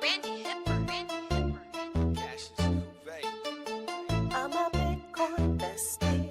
Randi Hipper. I'm a Bitcoin bestie.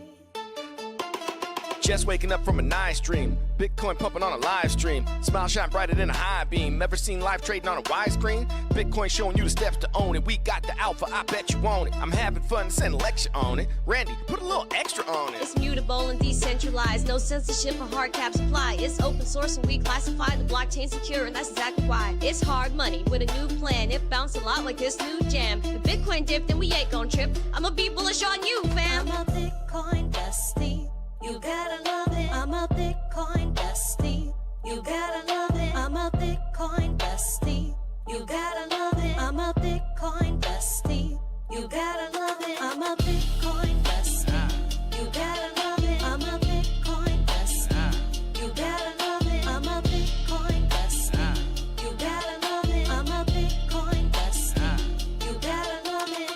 Just waking up from a nice dream. Bitcoin pumping on a live stream. Smile shine brighter than a high beam. Ever seen live trading on a widescreen? Bitcoin showing you the steps to own it. We got the alpha, I bet you want it. I'm having fun, send a lecture on it. Randy, put a little extra on it. It's mutable and decentralized, no censorship or hard caps apply. It's open source and we classify the blockchain secure, and that's exactly why. It's hard money with a new plan. It bounced a lot like this new jam. If Bitcoin dipped, then we ain't gon' trip. I'ma be bullish on you, fam. I'm a Bitcoin bestie. You gotta love it. I'm a Bitcoin bestie. You gotta love it. I'm a Bitcoin bestie. You gotta love it. I'm a Bitcoin bestie. You gotta love it. I'm a Bitcoin bestie. You gotta love it. I'm a Bitcoin bestie. You gotta love it. I'm a Bitcoin bestie. You gotta love it. I'm a Bitcoin bestie. You gotta love it.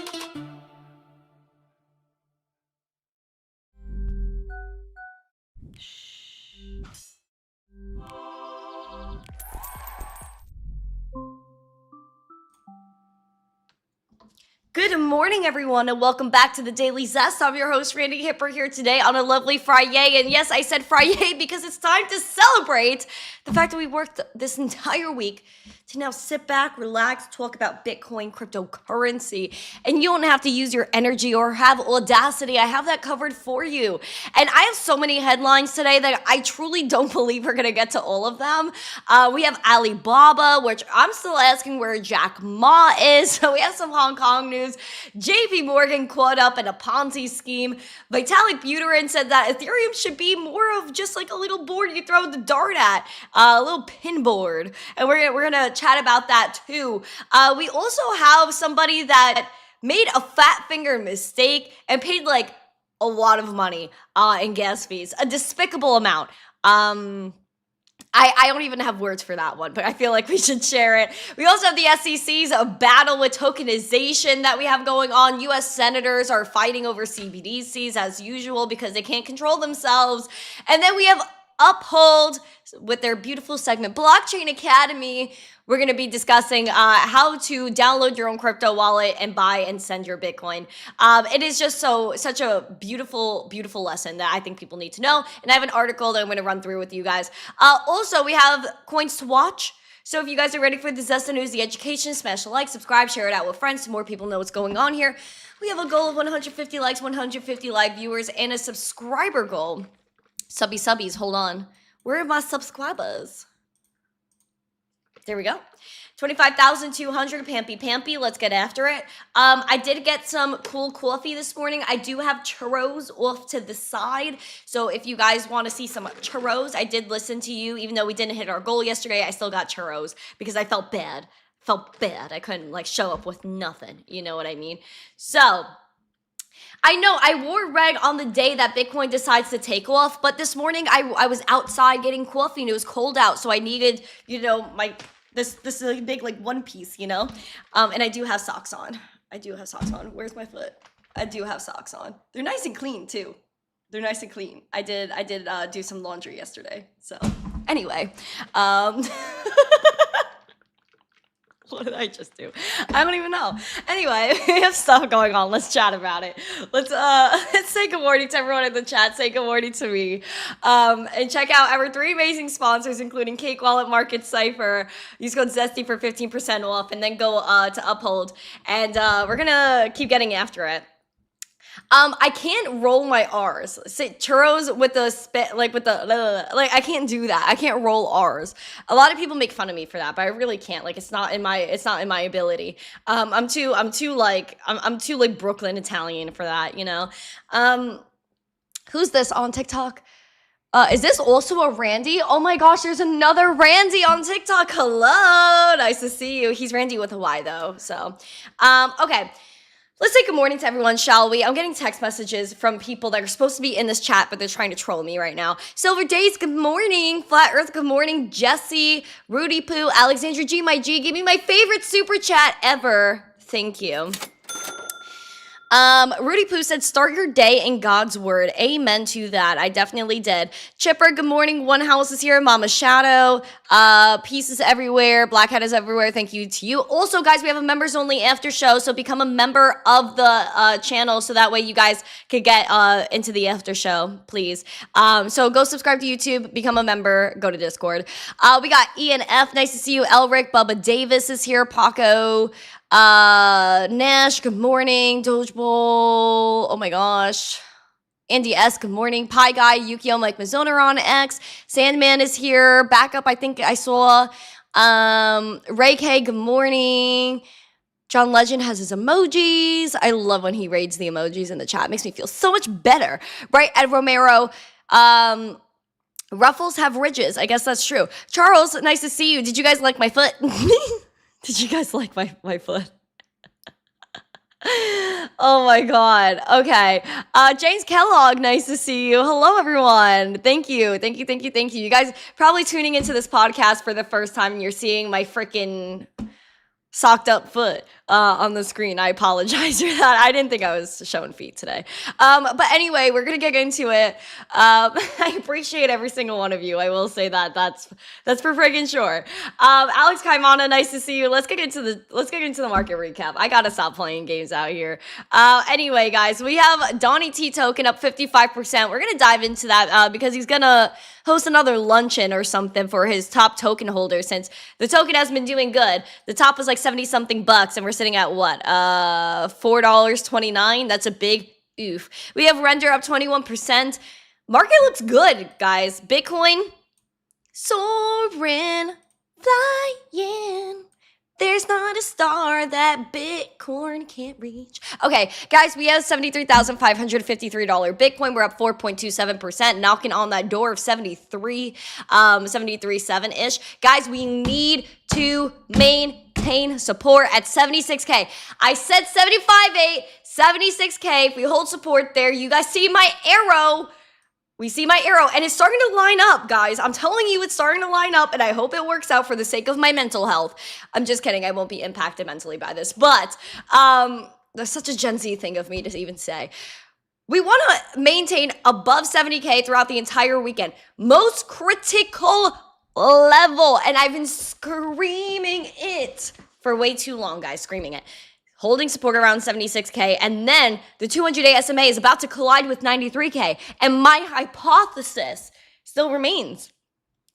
Good morning, everyone, and welcome back to the Daily Zest. I'm your host, Randi Hipper, here today on a lovely Friday. And yes, I said Friday because it's time to celebrate the fact that we worked this entire week to now sit back, relax, talk about Bitcoin, cryptocurrency, and you don't have to use your energy or have audacity. I have that covered for you. And I have so many headlines today that I truly don't believe we're going to get to all of them. We have Alibaba, which I'm still asking where Jack Ma is. So we have some Hong Kong news. JPMorgan caught up in a Ponzi scheme. Vitalik Buterin said that Ethereum should be more of just like a little board you throw the dart at, a little pin board. And we're gonna chat about that too. We also have somebody that made a fat finger mistake and paid like a lot of money in gas fees, a despicable amount. I don't even have words for that one, but I feel like we should share it. We also have the SEC's battle with tokenization that we have going on. U.S. senators are fighting over CBDCs as usual because they can't control themselves. And then we have Uphold with their beautiful segment, Blockchain Academy. We're going to be discussing how to download your own crypto wallet and buy and send your Bitcoin. It is just such a beautiful, beautiful lesson that I think people need to know. And I have an article that I'm going to run through with you guys. Also, we have coins to watch. So if you guys are ready for the Zest News, the education, smash the like, subscribe, share it out with friends so more people know what's going on here. We have a goal of 150 likes, 150 live viewers, and a subscriber goal. Subbies, hold on. Where are my subscribers? There we go. 25,200, Pampy. Let's get after it. I did get some cool coffee this morning. I do have churros off to the side. So if you guys want to see some churros, I did listen to you. Even though we didn't hit our goal yesterday, I still got churros because I felt bad. I couldn't like show up with nothing. You know what I mean? So I know I wore red on the day that Bitcoin decides to take off, but this morning I was outside getting coffee and it was cold out, so I needed, you know, this is a big like one piece, you know, and I do have socks on. Where's my foot? I do have socks on. They're nice and clean too. I did do some laundry yesterday. So anyway, what did I just do? I don't even know. Anyway, we have stuff going on. Let's chat about it. Let's say good morning to everyone in the chat. Say good morning to me. And check out our 3 amazing sponsors, including Cake Wallet, Market, Cipher. Use code ZESTY for 15% off, and then go to Uphold. And we're gonna keep getting after it. I can't roll my R's. Say churros with the spit, like I can't do that. I can't roll R's. A lot of people make fun of me for that, but I really can't. Like it's not in my ability. I'm too like Brooklyn Italian for that, you know. Who's this on TikTok? Is this also a Randy? Oh my gosh, there's another Randy on TikTok. Hello, nice to see you. He's Randy with a Y though. So, okay. Let's say good morning to everyone, shall we? I'm getting text messages from people that are supposed to be in this chat, but they're trying to troll me right now. Silver Days, good morning. Flat Earth, good morning. Jesse, Rudy Poo, Alexandra G, my G, give me my favorite super chat ever. Thank you. Rudy Poo said, start your day in God's word. Amen to that. I definitely did. Chipper, good morning. One House is here. Mama Shadow. Pieces everywhere. Black Hat is everywhere. Thank you to you. Also, guys, we have a members only after show, so become a member of the channel so that way you guys could get into the after show, please. So go subscribe to YouTube, become a member, go to Discord. We got Ian F. Nice to see you. Elric, Bubba Davis is here. Paco. Nash, good morning. Doge Bowl, oh my gosh. Andy S, good morning. Pie Guy, Yukio, Mike Mizzona on X. Sandman is here. Backup, I think I saw. Ray K, good morning. John Legend has his emojis. I love when he raids the emojis in the chat. It makes me feel so much better. Right, Ed Romero. Ruffles have ridges. I guess that's true. Charles, nice to see you. Did you guys like my foot? Did you guys like my foot? Oh my God. Okay. James Kellogg, nice to see you. Hello, everyone. Thank you. Thank you. Thank you. Thank you. You guys probably tuning into this podcast for the first time and you're seeing my freaking socked up foot on the screen. I apologize for that. I didn't think I was showing feet today. But anyway, we're gonna get into it. I appreciate every single one of you. I will say that. That's for friggin' sure. Alex Kaimana, nice to see you. Let's get into the market recap. I gotta stop playing games out here. Anyway, guys, we have Donnie T token up 55%. We're gonna dive into that because he's gonna host another luncheon or something for his top token holders since the token has been doing good. The top was like 70 something bucks and we're sitting at what? $4.29. That's a big oof. We have render up 21%. Market looks good, guys. Bitcoin soaring, flying. There's not a star that Bitcoin can't reach. Okay, guys, we have $73,553 Bitcoin. We're up 4.27%, knocking on that door of 73.7-ish. Guys, we need to maintain support at 76K. I said 75.8, 76K. If we hold support there, you guys see my arrow. We see my arrow, and it's starting to line up, guys. I'm telling you, it's starting to line up, and I hope it works out for the sake of my mental health. I'm just kidding. I won't be impacted mentally by this, but that's such a Gen Z thing of me to even say. We want to maintain above 70K throughout the entire weekend. Most critical level, and I've been screaming it for way too long, guys, screaming it. Holding support around 76K, and then the 200-day SMA is about to collide with 93K. And my hypothesis still remains,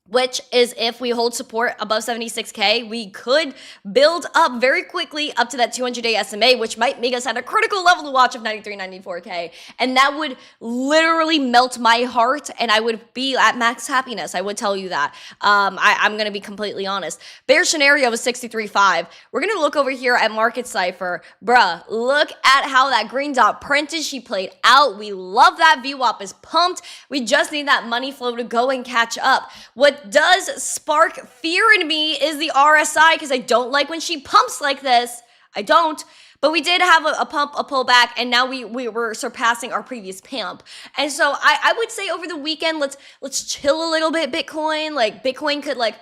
which is if we hold support above 76K, we could build up very quickly up to that 200-day SMA, which might make us at a critical level to watch of 93, 94K. And that would literally melt my heart, and I would be at max happiness. I would tell you that. I'm going to be completely honest. Bear scenario is 63.5. We're going to look over here at Market Cipher. Bruh, look at how that green dot printed. She played out. We love that. VWAP is pumped. We just need that money flow to go and catch up. What does spark fear in me is the RSI because I don't like when she pumps like this. I don't. But we did have a pump, a pullback, and now we were surpassing our previous pump. And so I would say over the weekend, let's chill a little bit, Bitcoin. Like Bitcoin could like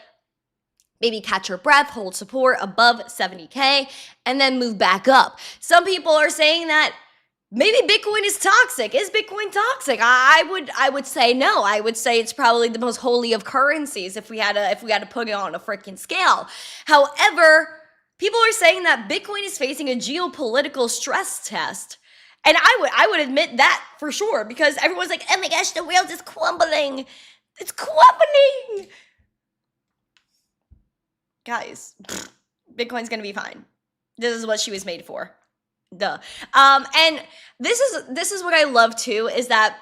maybe catch her breath, hold support above 70K, and then move back up. Some people are saying that maybe Bitcoin is toxic. Is Bitcoin toxic? I would say no. I would say it's probably the most holy of currencies if we had to put it on a freaking scale. However, people are saying that Bitcoin is facing a geopolitical stress test. And I would admit that for sure because everyone's like, "Oh my gosh, the world is crumbling. It's crumbling." Guys, Bitcoin's going to be fine. This is what she was made for. Duh. And this is what I love too, is that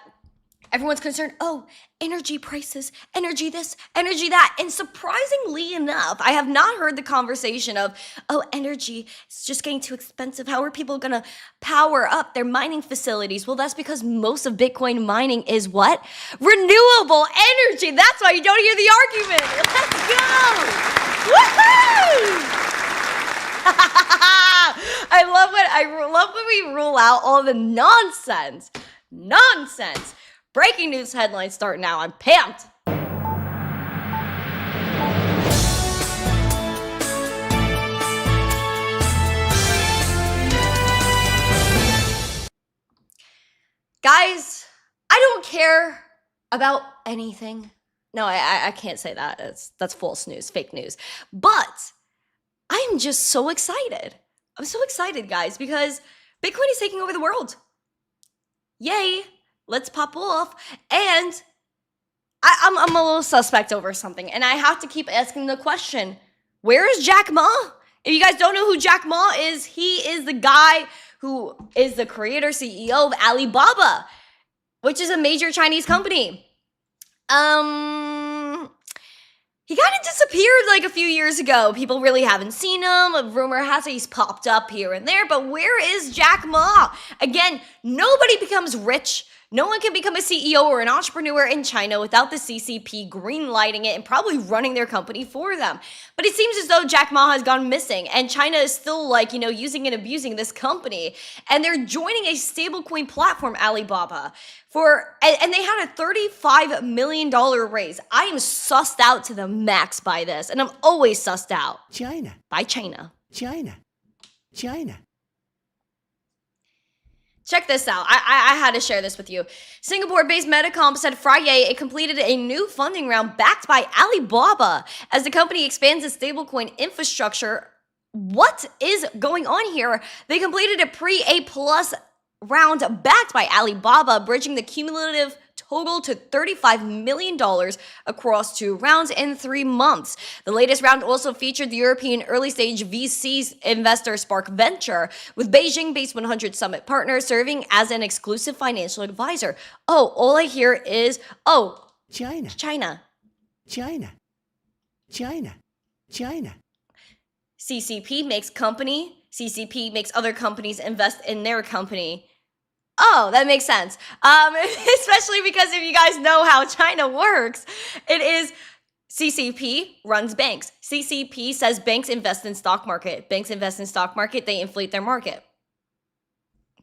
everyone's concerned, oh, energy prices, energy this, energy that. And surprisingly enough, I have not heard the conversation of, oh, energy is just getting too expensive. How are people going to power up their mining facilities? Well, that's because most of Bitcoin mining is what? Renewable energy. That's why you don't hear the argument. Let's go. Woohoo! I love when we rule out all the nonsense. Breaking news headlines start now. I'm pumped. Guys, I don't care about anything. No, I can't say that. That's false news, fake news. But I'm just so excited. I'm so excited, guys, because Bitcoin is taking over the world. Yay, let's pop off. And I'm a little suspect over something, and I have to keep asking the question, where is Jack Ma? If you guys don't know who Jack Ma is, he is the guy who is the creator, CEO of Alibaba, which is a major Chinese company. He kind of disappeared like a few years ago. People really haven't seen him. A rumor has it he's popped up here and there, but where is Jack Ma? Again, nobody becomes rich. No one can become a CEO or an entrepreneur in China without the CCP greenlighting it and probably running their company for them. But it seems as though Jack Ma has gone missing, and China is still like, using and abusing this company. And they're joining a stablecoin platform, Alibaba, and they had a $35 million raise. I am sussed out to the max by this, and I'm always sussed out. China. By China. China. China. Check this out. I had to share this with you. Singapore-based Medicom said Friday it completed a new funding round backed by Alibaba as the company expands its stablecoin infrastructure. What is going on here? They completed a pre-A+ round backed by Alibaba, bridging the cumulative total to $35 million across 2 rounds in 3 months. The latest round also featured the European early-stage VC investor Spark Venture, with Beijing-based 100 Summit partners serving as an exclusive financial advisor. Oh, all I hear is, China. China. China. China. China. CCP makes company. CCP makes other companies invest in their company. Oh, that makes sense. Especially because if you guys know how China works, it is CCP runs banks. CCP says banks invest in stock market. Banks invest in stock market, they inflate their market.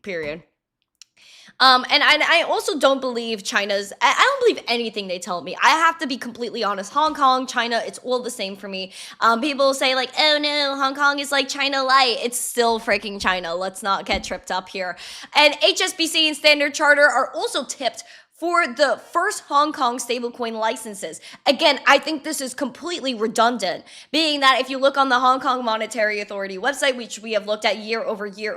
Period. And I also don't believe I don't believe anything they tell me. I have to be completely honest. Hong Kong, China, it's all the same for me. People say like, oh no, Hong Kong is like China light. It's still freaking China. Let's not get tripped up here. And HSBC and Standard Chartered are also tipped for the first Hong Kong stablecoin licenses. Again, I think this is completely redundant, being that if you look on the Hong Kong Monetary Authority website, which we have looked at year over year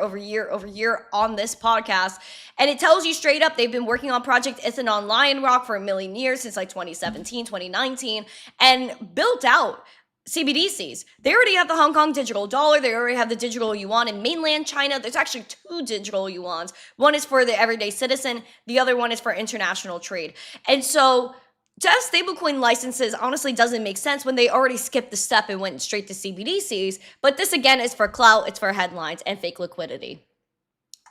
on this podcast, and it tells you straight up they've been working on Project Ethanon Lion Rock for 1 million years, since like 2017, 2019, and built out CBDCs. They already have the Hong Kong digital dollar. They already have the digital yuan in mainland China. There's actually 2 digital yuans. One is for the everyday citizen. The other one is for international trade. And so to have stablecoin licenses honestly doesn't make sense when they already skipped the step and went straight to CBDCs. But this again is for clout, it's for headlines and fake liquidity.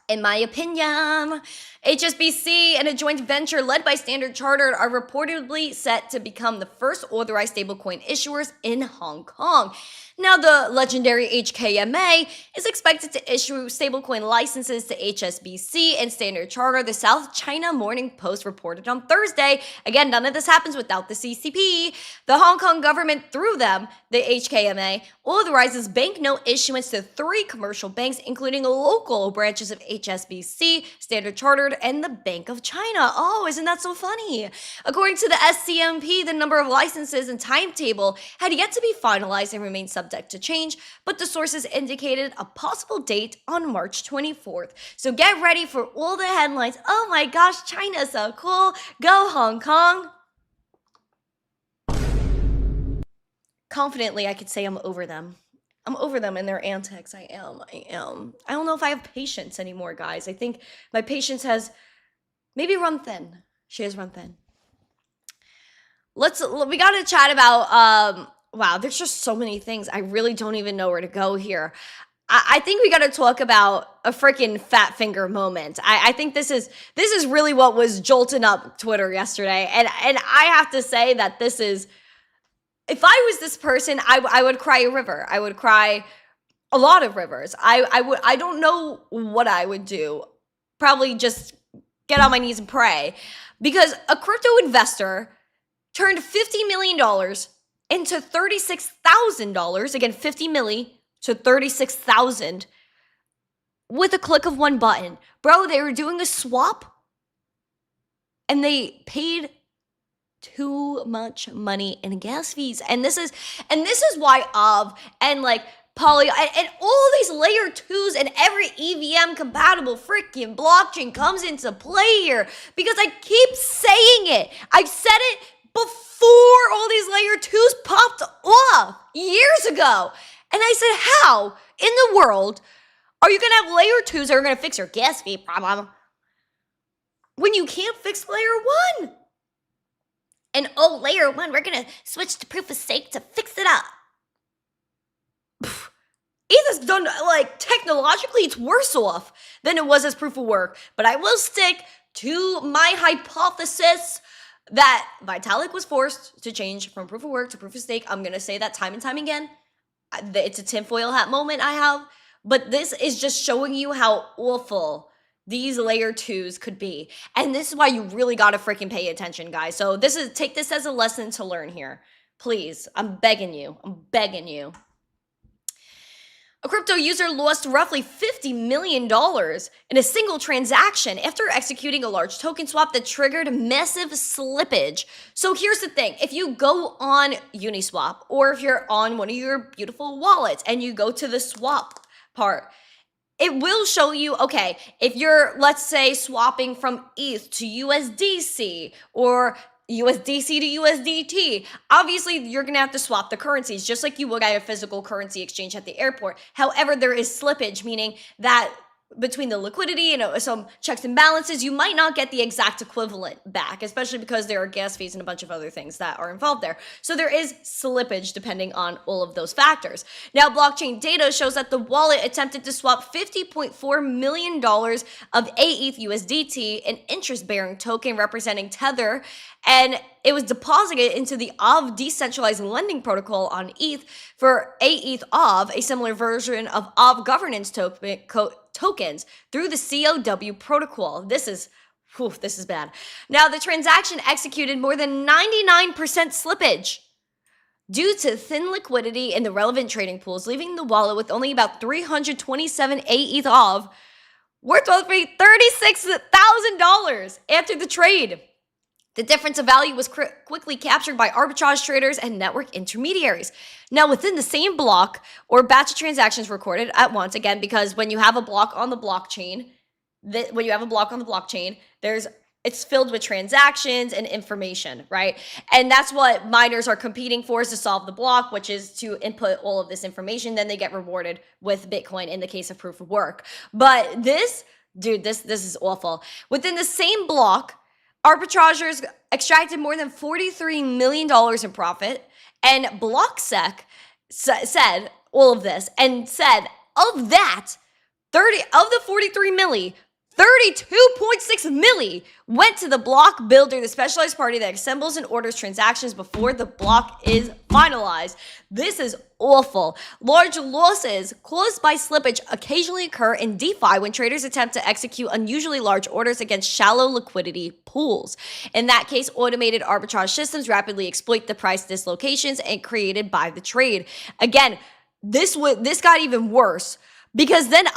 In my opinion, HSBC and a joint venture led by Standard Chartered are reportedly set to become the first authorized stablecoin issuers in Hong Kong. Now, the legendary HKMA is expected to issue stablecoin licenses to HSBC and Standard Chartered, the South China Morning Post reported on Thursday. Again, none of this happens without the CCP. The Hong Kong government, through them, the HKMA, authorizes banknote issuance to 3 commercial banks, including local branches of HSBC, Standard Chartered, and the Bank of China. Oh, isn't that so funny? According to the SCMP, the number of licenses and timetable had yet to be finalized and remained subject to change, but the sources indicated a possible date on March 24th. So get ready for all the headlines. Oh my gosh, China's so cool. Go Hong Kong. Confidently, I could say I'm over them. I'm over them and their antics. I am. I don't know if I have patience anymore, guys. I think my patience has maybe run thin. She has run thin. We got to chat about, wow, there's just so many things. I really don't even know where to go here. I think we got to talk about a freaking fat finger moment. I think this is really what was jolting up Twitter yesterday. And I have to say that this is, if I was this person, I would cry a river. I would cry a lot of rivers. I don't know what I would do. Probably just get on my knees and pray. Because a crypto investor turned $50 million into $36,000, again, 50 milli to 36,000 with a click of one button. Bro, they were doing a swap and they paid too much money in gas fees. And this is why and like Poly and all these layer 2s and every EVM compatible freaking blockchain comes into play here, because I keep saying it. I've said it before all these layer 2s popped off years ago. And I said, how in the world are you going to have layer 2s that are going to fix your gas fee problem when you can't fix layer 1? And layer 1, we're going to switch to proof of stake to fix it up. ETH is done, like, technologically, it's worse off than it was as proof of work. But I will stick to my hypothesis that Vitalik was forced to change from proof of work to proof of stake. I'm going to say that time and time again. It's a tinfoil hat moment I have. But this is just showing you how awful these layer 2s could be. And this is why you really got to freaking pay attention, guys. So take this as a lesson to learn here. Please, I'm begging you. A crypto user lost roughly $50 million in a single transaction after executing a large token swap that triggered massive slippage. So here's the thing. If you go on Uniswap, or if you're on one of your beautiful wallets and you go to the swap part, it will show you, okay, if you're, let's say, swapping from ETH to USDC or USDC to USDT, obviously you're going to have to swap the currencies just like you would at a physical currency exchange at the airport. However, there is slippage, meaning that between the liquidity and some checks and balances, you might not get the exact equivalent back, especially because there are gas fees and a bunch of other things that are involved there. So there is slippage depending on all of those factors. Now, blockchain data shows that the wallet attempted to swap $50.4 million of AETH USDT, an interest-bearing token representing Tether, and it was deposited into the OV decentralized lending protocol on ETH for AETH OV, a similar version of OV governance tokens through the COW protocol. This is bad. Now, the transaction executed more than 99% slippage due to thin liquidity in the relevant trading pools, leaving the wallet with only about 327 AETH OV, worth roughly $36,000 after the trade. The difference of value was quickly captured by arbitrage traders and network intermediaries. Now, within the same block or batch of transactions recorded at once, again, because when you have a block on the blockchain, it's filled with transactions and information, right? And that's what miners are competing for, is to solve the block, which is to input all of this information. Then they get rewarded with Bitcoin in the case of proof of work. But this is awful. Within the same block, arbitrageurs extracted more than $43 million in profit, and BlockSec said all of this and said of that, 43 milli, 32.6 milli went to the block builder, the specialized party that assembles and orders transactions before the block is finalized. This is awful. Large losses caused by slippage occasionally occur in DeFi when traders attempt to execute unusually large orders against shallow liquidity pools. In that case, automated arbitrage systems rapidly exploit the price dislocations and created by the trade. Again, this got even worse, because then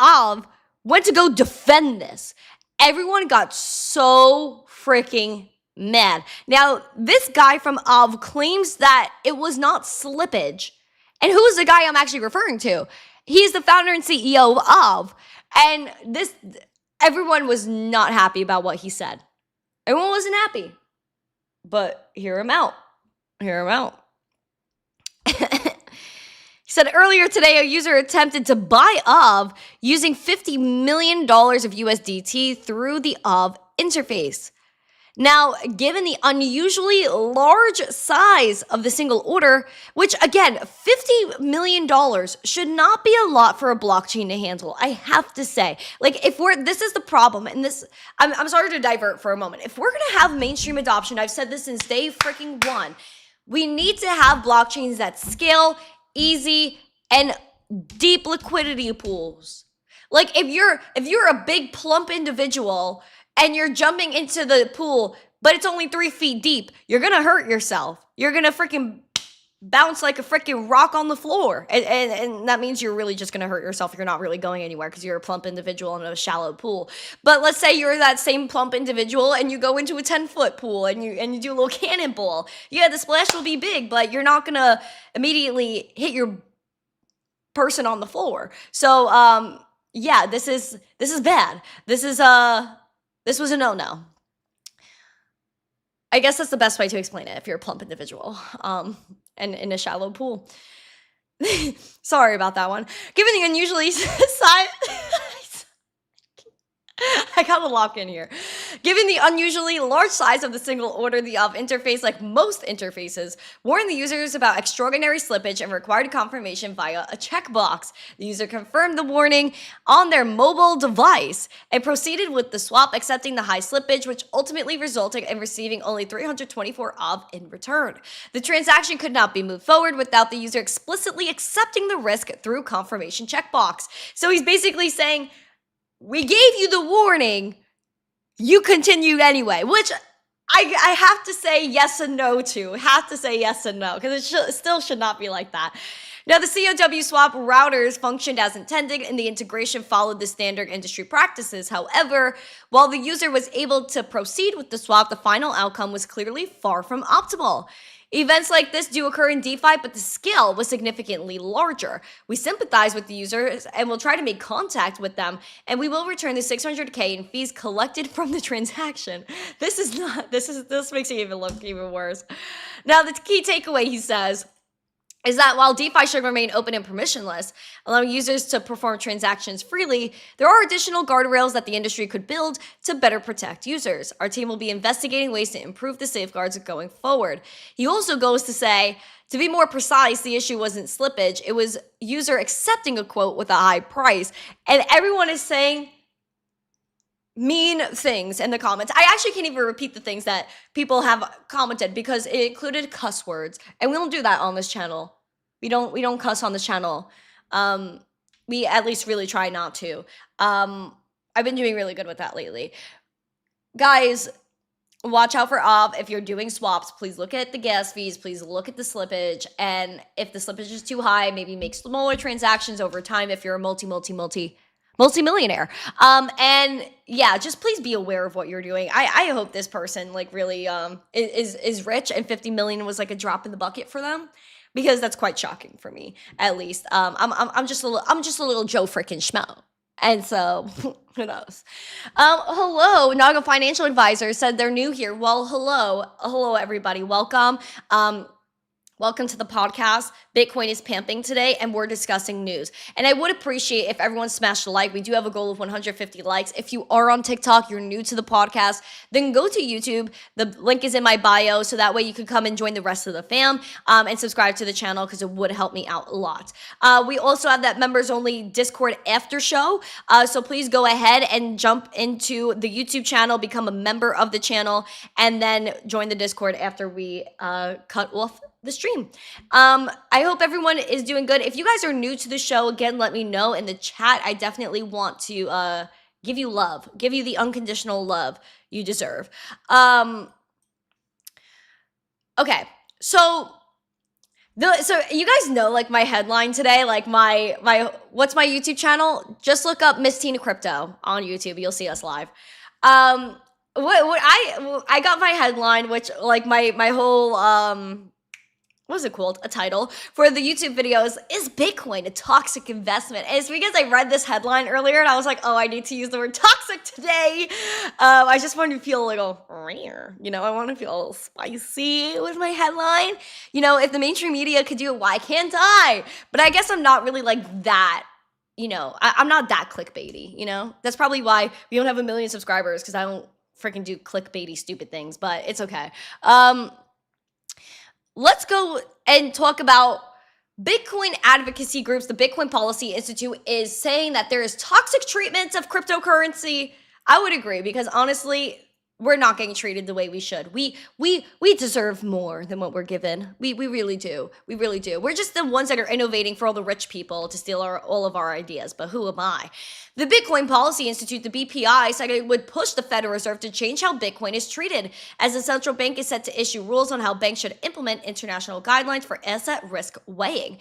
went to go defend this. Everyone got so freaking mad. Now, this guy from OV claims that it was not slippage. And who is the guy I'm actually referring to? He's the founder and CEO of OV. And everyone was not happy about what he said. Everyone wasn't happy. But hear him out. He said earlier today, a user attempted to buy OV using $50 million of USDT through the OV interface. Now, given the unusually large size of the single order, which again, $50 million should not be a lot for a blockchain to handle, I have to say. Like, this is the problem, and I'm sorry to divert for a moment. If we're gonna have mainstream adoption, I've said this since day freaking one, we need to have blockchains that scale, easy, and deep liquidity pools. Like, if you're a big plump individual and you're jumping into the pool, but it's only 3 feet deep, you're gonna hurt yourself. You're gonna freaking bounce like a freaking rock on the floor. And that means you're really just going to hurt yourself. You're not really going anywhere because you're a plump individual in a shallow pool. But let's say you're that same plump individual and you go into a 10-foot pool and you do a little cannonball. Yeah, the splash will be big, but you're not going to immediately hit your person on the floor. So, yeah, this is bad. This was a no-no. I guess that's the best way to explain it if you're a plump individual and in a shallow pool. Sorry about that one. Given the unusually size... I gotta lock in here. Given the unusually large size of the single order, the interface, like most interfaces, warned the users about extraordinary slippage and required confirmation via a checkbox. The user confirmed the warning on their mobile device and proceeded with the swap, accepting the high slippage, which ultimately resulted in receiving only 324 OV in return. The transaction could not be moved forward without the user explicitly accepting the risk through confirmation checkbox. So he's basically saying, we gave you the warning, you continued anyway, which I have to say yes and no to. Have to say yes and no, because it still should not be like that. Now, the COW swap routers functioned as intended, and the integration followed the standard industry practices. However, while the user was able to proceed with the swap, the final outcome was clearly far from optimal. Events like this do occur in DeFi, but the scale was significantly larger. We sympathize with the users and will try to make contact with them, and we will return the $600K in fees collected from the transaction. This makes it even look even worse. Now, the key takeaway, he says, is that while DeFi should remain open and permissionless, allowing users to perform transactions freely, there are additional guardrails that the industry could build to better protect users. Our team will be investigating ways to improve the safeguards going forward. He also goes to say, to be more precise, the issue wasn't slippage, it was user accepting a quote with a high price. And everyone is saying mean things in the comments. I actually can't even repeat the things that people have commented because it included cuss words, and we don't do that on this channel. We don't cuss on this channel. We at least really try not to. I've been doing really good with that lately. Guys, watch out for OV. If you're doing swaps, please look at the gas fees. Please look at the slippage. And if the slippage is too high, maybe make smaller transactions over time if you're a multi-millionaire. And yeah, just please be aware of what you're doing. I hope this person like really is rich and 50 million was like a drop in the bucket for them, because that's quite shocking for me, at least. I'm just a little Joe freaking schmo. And so, who knows? Hello, Naga Financial Advisor said they're new here. Well, hello everybody. Welcome. Welcome to the podcast. Bitcoin is pamping today, and we're discussing news. And I would appreciate if everyone smashed a like. We do have a goal of 150 likes. If you are on TikTok, you're new to the podcast, then go to YouTube. The link is in my bio, so that way you can come and join the rest of the fam and subscribe to the channel, because it would help me out a lot. We also have that members-only Discord after show, so please go ahead and jump into the YouTube channel, become a member of the channel, and then join the Discord after we cut off the stream. I hope everyone is doing good. If you guys are new to the show, again, let me know in the chat. I definitely want to give you love, give you the unconditional love you deserve. Okay, so you guys know like my headline today, like my what's my YouTube channel? Just look up missteencrypto on YouTube. You'll see us live. I got my headline, which like my whole what is it called? A title for the YouTube videos, is Bitcoin a toxic investment? And it's because I read this headline earlier and I was like, oh, I need to use the word toxic today. I just wanted to feel a little rare, I want to feel a little spicy with my headline. If the mainstream media could do it, why can't I? But I guess I'm not really like that. I'm not that clickbaity, That's probably why we don't have 1 million subscribers, because I don't freaking do clickbaity stupid things, but it's okay. Let's go and talk about Bitcoin advocacy groups. The Bitcoin Policy Institute is saying that there is toxic treatment of cryptocurrency. I would agree, because honestly, we're not getting treated the way we should. We deserve more than what we're given. We really do. We really do. We're just the ones that are innovating for all the rich people to steal all of our ideas. But who am I? The Bitcoin Policy Institute, the BPI, said it would push the Federal Reserve to change how Bitcoin is treated, as the central bank is set to issue rules on how banks should implement international guidelines for asset risk weighing.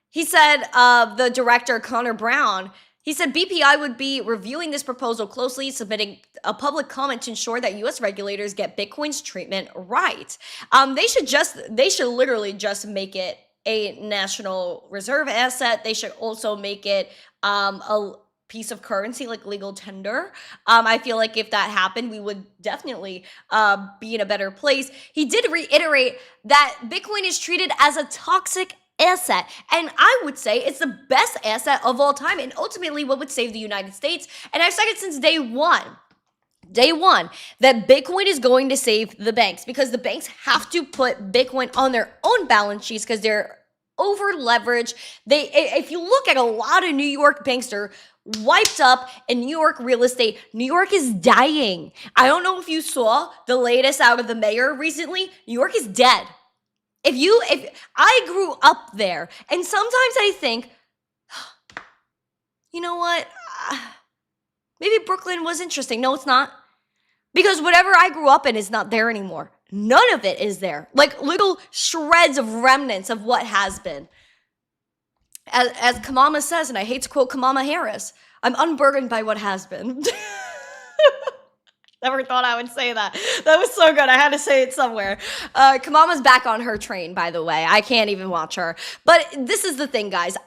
He said, the director, Connor Brown, he said BPI would be reviewing this proposal closely, submitting a public comment to ensure that U.S. regulators get Bitcoin's treatment right. They should literally just make it a national reserve asset. They should also make it a piece of currency, like legal tender. I feel like if that happened, we would definitely be in a better place. He did reiterate that Bitcoin is treated as a toxic asset, and I would say it's the best asset of all time, and ultimately what would save the United States. And I've said it since day one, that Bitcoin is going to save the banks, because the banks have to put Bitcoin on their own balance sheets because they're over leveraged. If you look at a lot of New York banks, they're wiped up in New York real estate. New York is dying. I don't know if you saw the latest out of the mayor recently. New York is dead. If I grew up there, and sometimes I think, you know what? Maybe Brooklyn was interesting. No, it's not. Because whatever I grew up in is not there anymore. None of it is there. Like little shreds of remnants of what has been. As Kamala says, and I hate to quote Kamala Harris, I'm unburdened by what has been. Never thought I would say that. That was so good. I had to say it somewhere. Kamama's back on her train, by the way. I can't even watch her. But this is the thing, guys.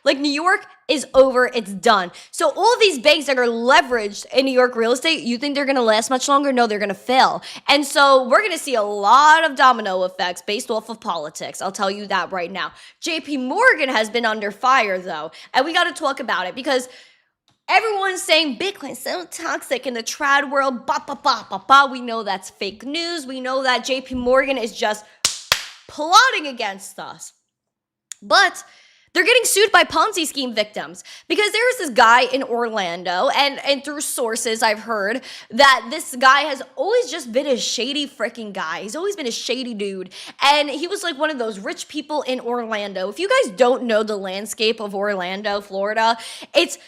New York is over. It's done. So all of these banks that are leveraged in New York real estate, you think they're going to last much longer? No, they're going to fail. And so we're going to see a lot of domino effects based off of politics. I'll tell you that right now. JPMorgan has been under fire, though. And we got to talk about it because everyone's saying Bitcoin's so toxic in the trad world. We know that's fake news. We know that JPMorgan is just plotting against us. But they're getting sued by Ponzi scheme victims because there was this guy in Orlando, and through sources I've heard that this guy has always just been a shady freaking guy. He's always been a shady dude. And he was like one of those rich people in Orlando. If you guys don't know the landscape of Orlando, Florida, it's,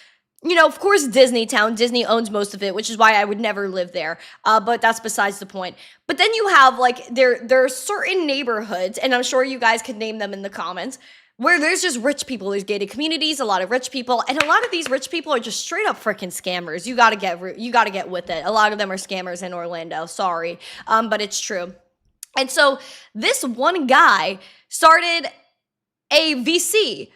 you know, of course, Disney Town. Disney owns most of it, which is why I would never live there. But that's besides the point. But then you have, like, there are certain neighborhoods, and I'm sure you guys could name them in the comments, where there's just rich people. There's gated communities, a lot of rich people, and a lot of these rich people are just straight up freaking scammers. You gotta get with it. A lot of them are scammers in Orlando. Sorry, but it's true. And so this one guy started a VC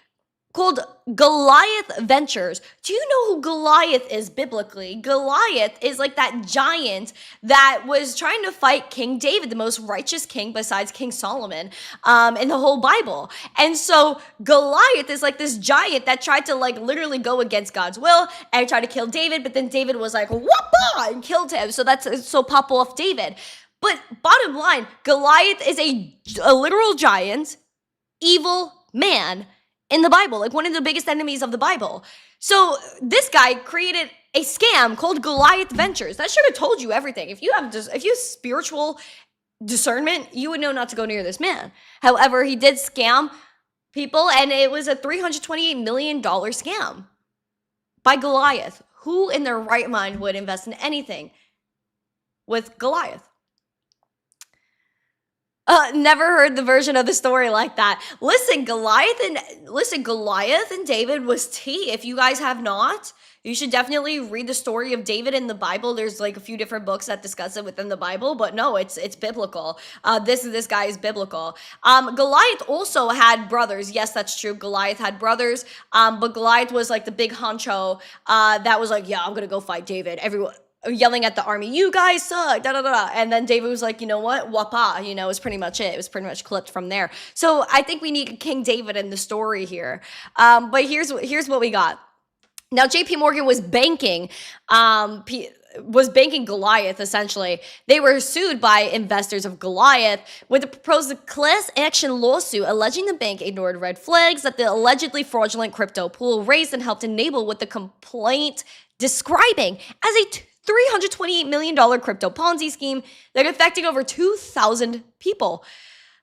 called Goliath Ventures. Do you know who Goliath is biblically? Goliath is like that giant that was trying to fight King David, the most righteous king besides King Solomon in the whole Bible. And so Goliath is like this giant that tried to like literally go against God's will and try to kill David, but then David was like, whoop-ah, and killed him. So pop off David. But bottom line, Goliath is a literal giant, evil man in the Bible, like one of the biggest enemies of the Bible. So this guy created a scam called Goliath Ventures. That should have told you everything. If you have spiritual discernment, you would know not to go near this man. However, he did scam people, and it was a $328 million scam by Goliath. Who in their right mind would invest in anything with Goliath? Never heard the version of the story like that. Listen, Goliath and David was tea. If you guys have not, you should definitely read the story of David in the Bible. There's like a few different books that discuss it within the Bible, but no, it's biblical. This guy is biblical. Goliath also had brothers. Yes, that's true. Goliath had brothers. But Goliath was like the big honcho that was like, yeah, I'm gonna go fight David. Everyone yelling at the army, you guys suck, da da da. And then David was like, you know what, wapa, it was pretty much it. It was pretty much clipped from there. So I think we need King David in the story here. But here's what we got. Now JPMorgan was banking Goliath, essentially. They were sued by investors of Goliath with a proposed class action lawsuit alleging the bank ignored red flags that the allegedly fraudulent crypto pool raised and helped enable, with the complaint describing as a $328 million crypto Ponzi scheme that affected over 2,000 people.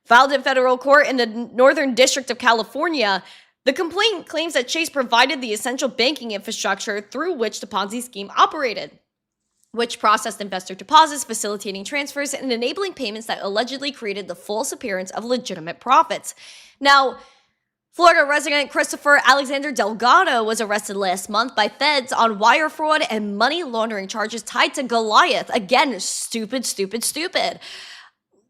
Filed in federal court in the Northern District of California, the complaint claims that Chase provided the essential banking infrastructure through which the Ponzi scheme operated, which processed investor deposits, facilitating transfers, and enabling payments that allegedly created the false appearance of legitimate profits. Now, Florida resident Christopher Alexander Delgado was arrested last month by feds on wire fraud and money laundering charges tied to Goliath. Again, stupid.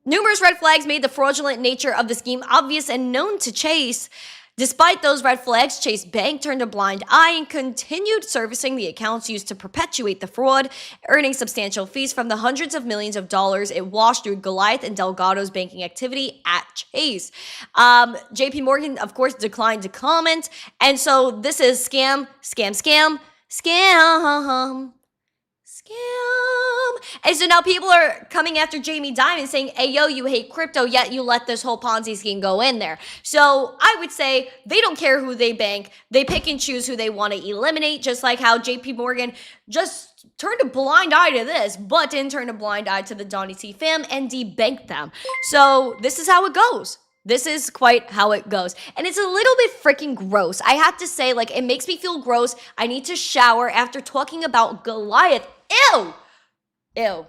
Numerous red flags made the fraudulent nature of the scheme obvious and known to Chase. Despite those red flags, Chase Bank turned a blind eye and continued servicing the accounts used to perpetuate the fraud, earning substantial fees from the hundreds of millions of dollars it washed through Goliath and Delgado's banking activity at Chase. JPMorgan, of course, declined to comment. And so this is scam. And so now people are coming after Jamie Dimon saying, hey, yo, you hate crypto, yet you let this whole Ponzi scheme go in there. So I would say they don't care who they bank. They pick and choose who they want to eliminate, just like how JPMorgan just turned a blind eye to this, but didn't turn a blind eye to the Donnie T fam and debanked them. So this is how it goes. This is quite how it goes. And it's a little bit freaking gross. I have to say, like, it makes me feel gross. I need to shower after talking about Goliath. Ew.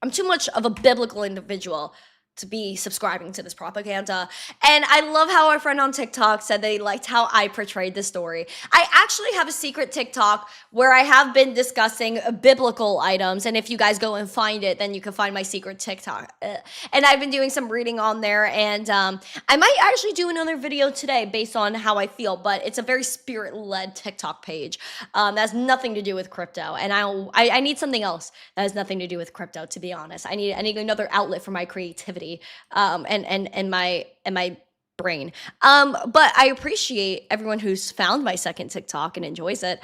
I'm too much of a biblical individual to be subscribing to this propaganda. And I love how our friend on TikTok said they liked how I portrayed the story. I actually have a secret TikTok where I have been discussing biblical items. And if you guys go and find it, then you can find my secret TikTok. And I've been doing some reading on there. And I might actually do another video today based on how I feel. But it's a very spirit-led TikTok page that has nothing to do with crypto. And I need something else that has nothing to do with crypto, to be honest. I need another outlet for my creativity. And my brain. But I appreciate everyone who's found my second TikTok and enjoys it.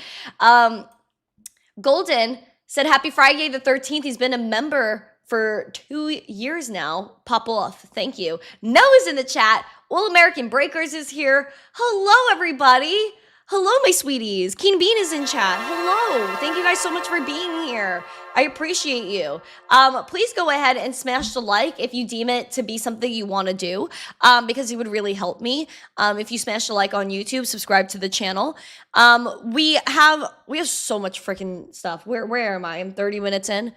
Golden said, happy Friday the 13th. He's been a member for 2 years now. Pop off. Thank you. Noah's in the chat. All American Breakers is here. Hello, everybody. Hello, my sweeties. Keen Bean is in chat. Hello. Thank you guys so much for being here. I appreciate you. Please go ahead and smash the like if you deem it to be something you want to do, because it would really help me. If you smash the like on YouTube, subscribe to the channel. We have so much freaking stuff. Where am I? I'm 30 minutes in.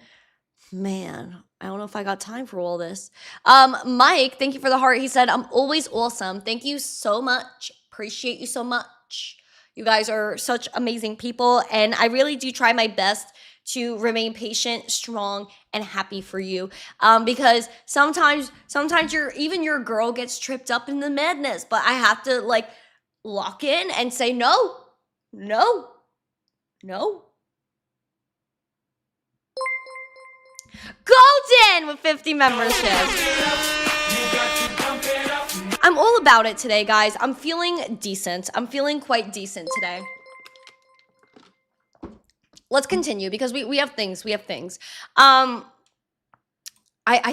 Man, I don't know if I got time for all this. Mike, thank you for the heart. He said, I'm always awesome. Thank you so much. Appreciate you so much. You guys are such amazing people, and I really do try my best to remain patient, strong, and happy for you. Because sometimes your girl gets tripped up in the madness, but I have to like lock in and say no. Golden with 50 memberships. I'm all about it today, guys. I'm feeling decent. I'm feeling quite decent today. Let's continue because we have things. I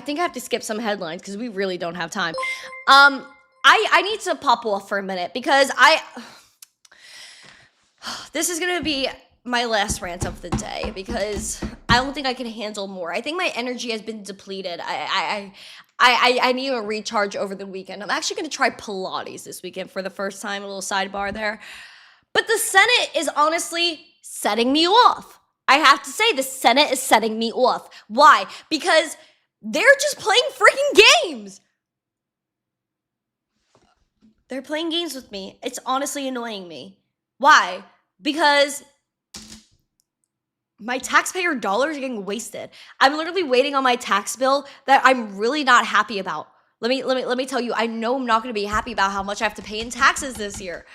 think I have to skip some headlines because we really don't have time. I need to pop off for a minute because this is gonna be my last rant of the day because I don't think I can handle more. I think my energy has been depleted. I need a recharge over the weekend. I'm actually going to try Pilates this weekend for the first time, a little sidebar there. But the Senate is honestly setting me off. I have to say, the Senate is setting me off. Why? Because they're just playing freaking games. They're playing games with me. It's honestly annoying me. Why? Because my taxpayer dollars are getting wasted. I'm literally waiting on my tax bill that I'm really not happy about. Let me tell you, I know I'm not going to be happy about how much I have to pay in taxes this year.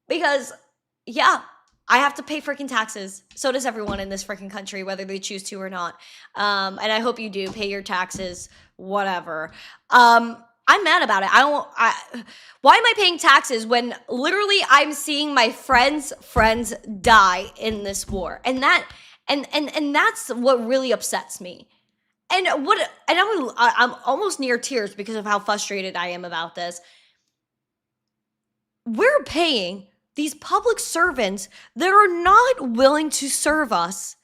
Because, yeah, I have to pay freaking taxes. So does everyone in this freaking country, whether they choose to or not. And I hope you do pay your taxes, whatever. I'm mad about it. Why am I paying taxes when literally I'm seeing my friends' die in this war? And that's what really upsets me. And I'm almost near tears because of how frustrated I am about this. We're paying these public servants that are not willing to serve us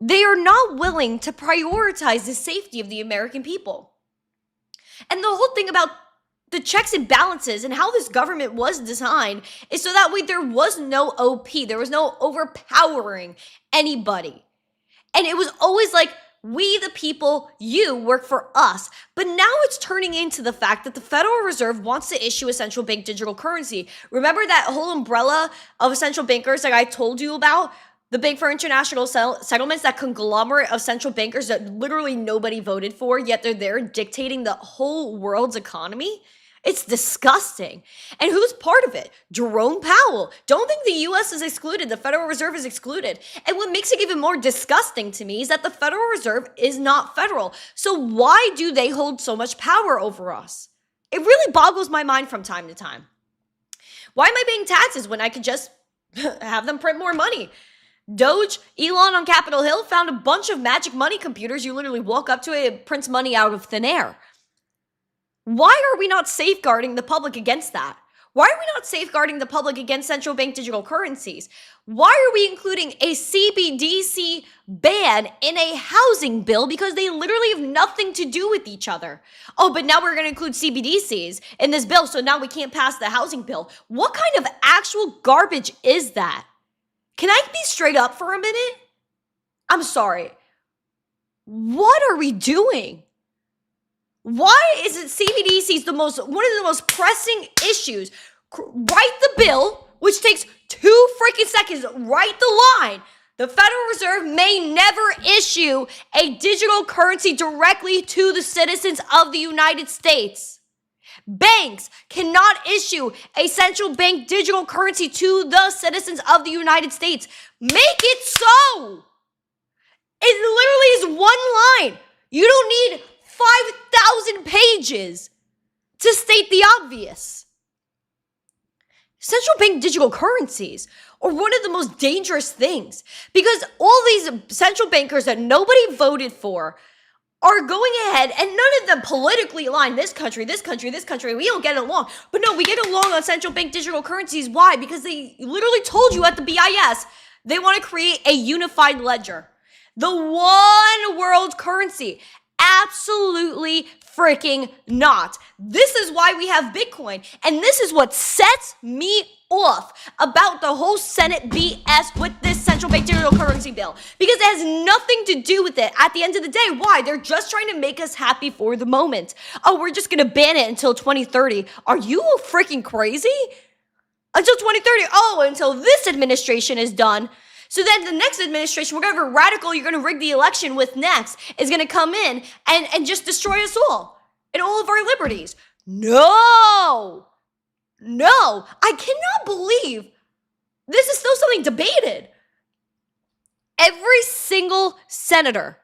they are not willing to prioritize the safety of the American people. And the whole thing about the checks and balances and how this government was designed is so that way there was no OP. There was no overpowering anybody. And it was always like, we the people, you work for us. But now it's turning into the fact that the Federal Reserve wants to issue a central bank digital currency. Remember that whole umbrella of central bankers that I told you about? The Bank for International Settlements, that conglomerate of central bankers that literally nobody voted for, yet they're there dictating the whole world's economy? It's disgusting. And who's part of it? Jerome Powell. Don't think the US is excluded. The Federal Reserve is excluded. And what makes it even more disgusting to me is that the Federal Reserve is not federal. So why do they hold so much power over us? It really boggles my mind from time to time. Why am I paying taxes when I could just have them print more money? DOGE, Elon on Capitol Hill found a bunch of magic money computers. You literally walk up to it, it prints money out of thin air. Why are we not safeguarding the public against that? Why are we not safeguarding the public against central bank digital currencies? Why are we including a CBDC ban in a housing bill? Because they literally have nothing to do with each other. Oh, but now we're going to include CBDCs in this bill, so now we can't pass the housing bill. What kind of actual garbage is that? Can I be straight up for a minute? I'm sorry. What are we doing? Why is it CBDCs one of the most pressing issues? Write the bill, which takes 2 freaking seconds. Write the line. The Federal Reserve may never issue a digital currency directly to the citizens of the United States. Banks cannot issue a central bank digital currency to the citizens of the United States. Make it so. It literally is one line. You don't need 5,000 pages to state the obvious. Central bank digital currencies are one of the most dangerous things because all these central bankers that nobody voted for are going ahead, and none of them politically aligned. This country, we don't get along. But no, we get along on central bank digital currencies. Why? Because they literally told you at the BIS they want to create a unified ledger. The one world currency. Absolutely freaking not. This is why we have Bitcoin. And this is what sets me off about the whole Senate BS with this central bank digital currency bill. Because it has nothing to do with it at the end of the day. Why? They're just trying to make us happy for the moment. Oh, we're just going to ban it until 2030. Are you freaking crazy? Until 2030. Oh, until this administration is done. So then the next administration, whatever radical you're going to rig the election with next, is going to come in and just destroy us all and all of our liberties. No, I cannot believe this is still something debated. Every single senator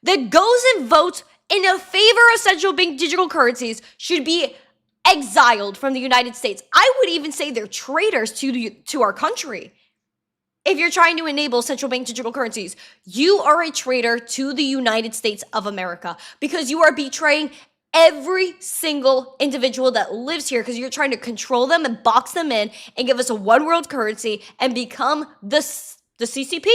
that goes and votes in a favor of central bank digital currencies should be exiled from the United States. I would even say they're traitors to our country. If you're trying to enable central bank digital currencies, you are a traitor to the United States of America because you are betraying every single individual that lives here because you're trying to control them and box them in and give us a one world currency and become the CCP.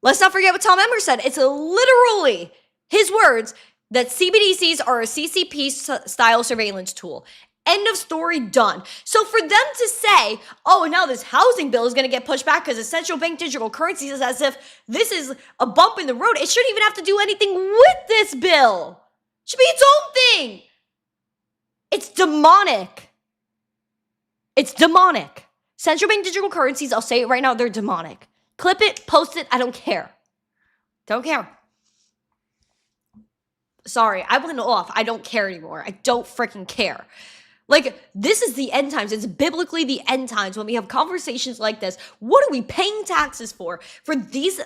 Let's not forget what Tom Emmer said. It's literally his words that CBDCs are a CCP style surveillance tool. End of story, done. So for them to say, oh, now this housing bill is going to get pushed back because the central bank digital currency is as if this is a bump in the road. It shouldn't even have to do anything with this bill. It should be its own thing. It's demonic. It's demonic. Central bank digital currencies, I'll say it right now, they're demonic. Clip it, post it, I don't care. Don't care. Sorry, I went off. I don't care anymore. I don't freaking care. Like, this is the end times. It's biblically the end times when we have conversations like this. What are we paying taxes for? For these...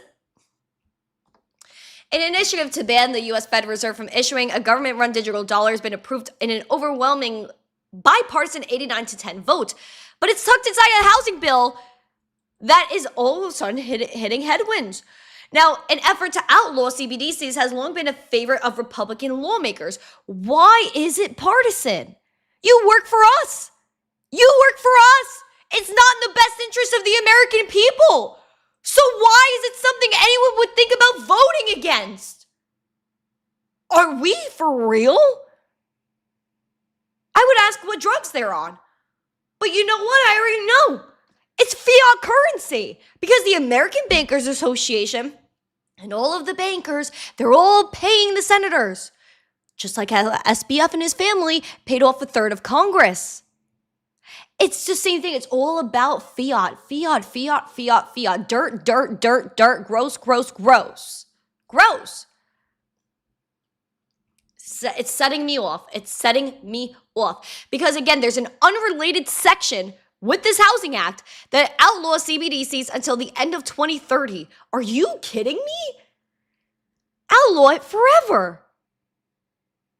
An initiative to ban the U.S. Federal Reserve from issuing a government-run digital dollar has been approved in an overwhelming bipartisan 89-10 vote. But it's tucked inside a housing bill that is all of a sudden hitting headwinds. Now, an effort to outlaw CBDCs has long been a favorite of Republican lawmakers. Why is it partisan? You work for us. You work for us. It's not in the best interest of the American people. So why is it something anyone would think about voting against? Are we for real? I would ask what drugs they're on. But you know what? I already know. It's fiat currency. Because the American Bankers Association and all of the bankers, they're all paying the senators. Just like how SBF and his family paid off a third of Congress. It's the same thing. It's all about fiat, fiat, fiat, fiat, fiat. Dirt, dirt, dirt, dirt. Gross, gross, gross. Gross. It's setting me off. It's setting me off. Because again, there's an unrelated section with this Housing Act that outlaws CBDCs until the end of 2030. Are you kidding me? Outlaw it forever.